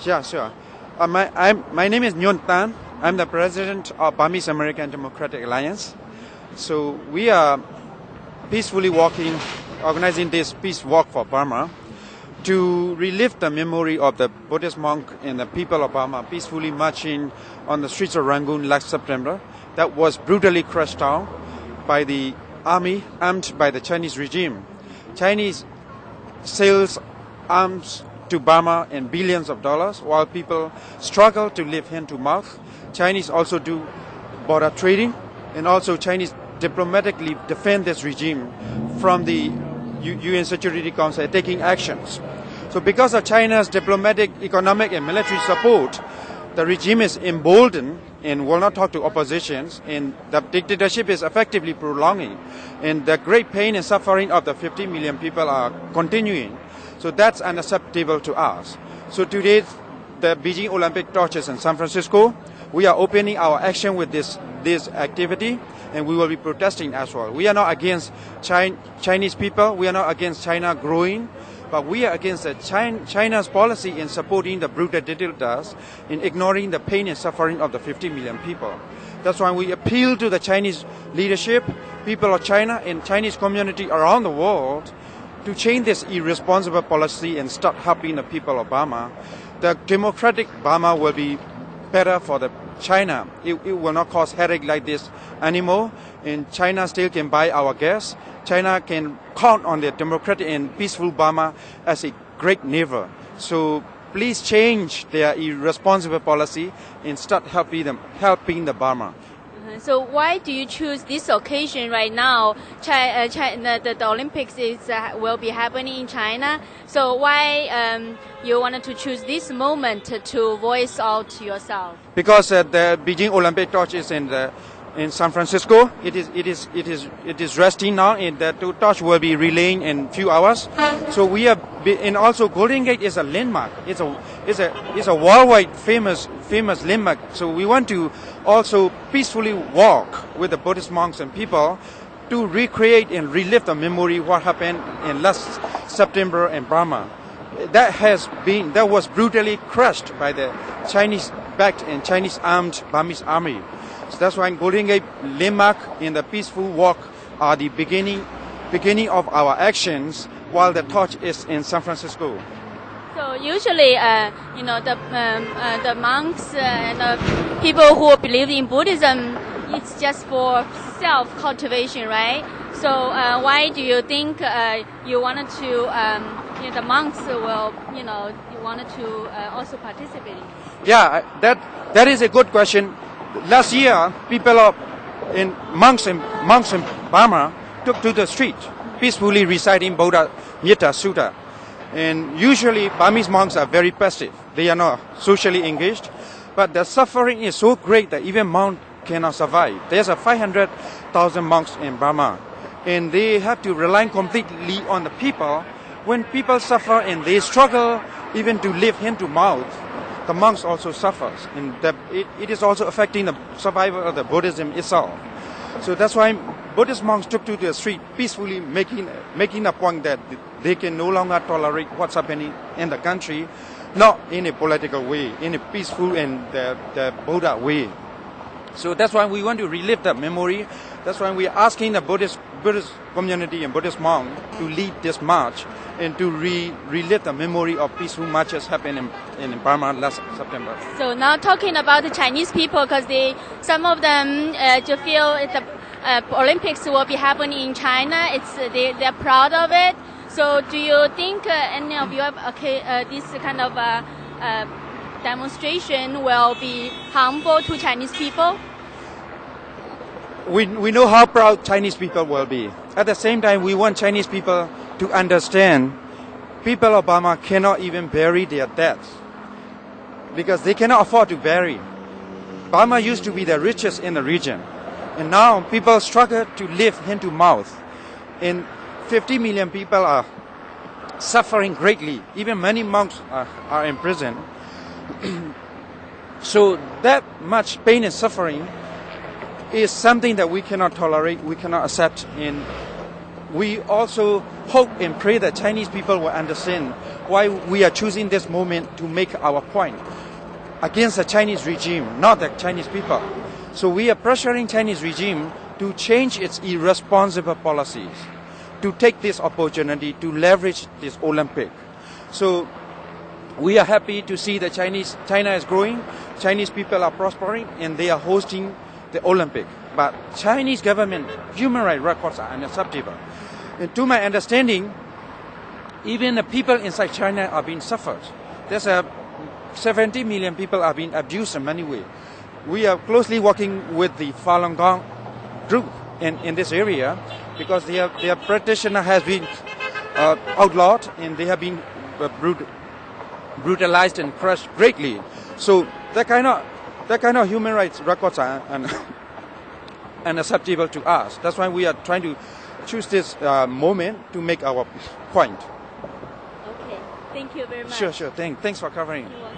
Yeah, sure. My name is Nyon Tan. I'm the president of Burmese American Democratic Alliance. So we are peacefully organizing this peace walk for Burma to relive the memory of the Buddhist monk and the people of Burma peacefully marching on the streets of Rangoon last September that was brutally crushed down by the army armed by the Chinese regime. Chinese sells arms to Burma in billions of dollars while people struggle to live hand to mouth. Chinese also do border trading, and also Chinese diplomatically defend this regime from the UN Security Council taking actions. So because of China's diplomatic, economic and military support, the regime is emboldened and will not talk to oppositions, and the dictatorship is effectively prolonging, and the great pain and suffering of the 50 million people are continuing. So that's unacceptable to us. So today, the Beijing Olympic torches in San Francisco, we are opening our action with this activity, and we will be protesting as well. We are not against Chinese people. We are not against China growing, but we are against China's policy in supporting the brutal dictators, in ignoring the pain and suffering of the 50 million people. That's why we appeal to the Chinese leadership, people of China, and Chinese community around the world to change this irresponsible policy and start helping the people of Burma. The democratic Burma will be better for the China. It will not cause headache like this anymore, and China still can buy our gas. China can count on the democratic and peaceful Burma as a great neighbor. So please change their irresponsible policy and start helping the Burma. So why do you choose this occasion right now? The Olympics will be happening in China. So why you wanted to choose this moment to voice out yourself? Because the Beijing Olympic torch is in San Francisco. It is resting now, and the torch will be relaying in few hours. So we are, and also Golden Gate is a landmark. It's a worldwide famous landmark. So we want to also peacefully walk with the Buddhist monks and people to recreate and relive the memory what happened in last September in Burma. That was brutally crushed by the Chinese-backed and Chinese-armed Burmese army. So that's why Golden Gate landmark and the peaceful walk are the beginning of our actions while the torch is in San Francisco. So usually, the monks and the people who believe in Buddhism, it's just for self-cultivation, right? So why do you think you wanted to, the monks will, you wanted to also participate? Yeah, that is a good question. Last year, monks in Burma took to the street, peacefully reciting Buddha Metta Sutta. And usually Burmese monks are very passive. They are not socially engaged. But the suffering is so great that even monks cannot survive. There's 500,000 monks in Burma. And they have to rely completely on the people. When people suffer and they struggle even to live hand to mouth, the monks also suffers. And it is also affecting the survival of the Buddhism itself. So that's why Buddhist monks took to the street peacefully, making the point that they can no longer tolerate what's happening in the country, not in a political way, in a peaceful and the Buddha way. So that's why we want to relive that memory. That's why we're asking the Buddhist community and Buddhist monks to lead this march and to relive the memory of peaceful marches happening in Burma last September. So now talking about the Chinese people, because some of them just feel the Olympics will be happening in China. They're proud of it. So do you think any of you have this kind of demonstration will be harmful to Chinese people? We know how proud Chinese people will be. At the same time, we want Chinese people to understand people of Burma cannot even bury their dead because they cannot afford to bury. Burma used to be the richest in the region, and now people struggle to live hand to mouth. And 50 million people are suffering greatly. Even many monks are in prison. So that much pain and suffering is something that we cannot tolerate, we cannot accept, and we also hope and pray that Chinese people will understand why we are choosing this moment to make our point against the Chinese regime, not the Chinese people. So we are pressuring Chinese regime to change its irresponsible policies, to take this opportunity to leverage this Olympic. So we are happy to see that China is growing, Chinese people are prospering, and they are hosting the Olympic. But Chinese government human rights records are unacceptable. And to my understanding, even the people inside China are being suffered. There's 70 million people are being abused in many ways. We are closely working with the Falun Gong group in this area because their practitioner has been outlawed and they have been brutalized and crushed greatly. So that kind of human rights records are unacceptable to us. That's why we are trying to choose this moment to make our point. Okay, thank you very much. Sure. Thanks for covering. You're welcome.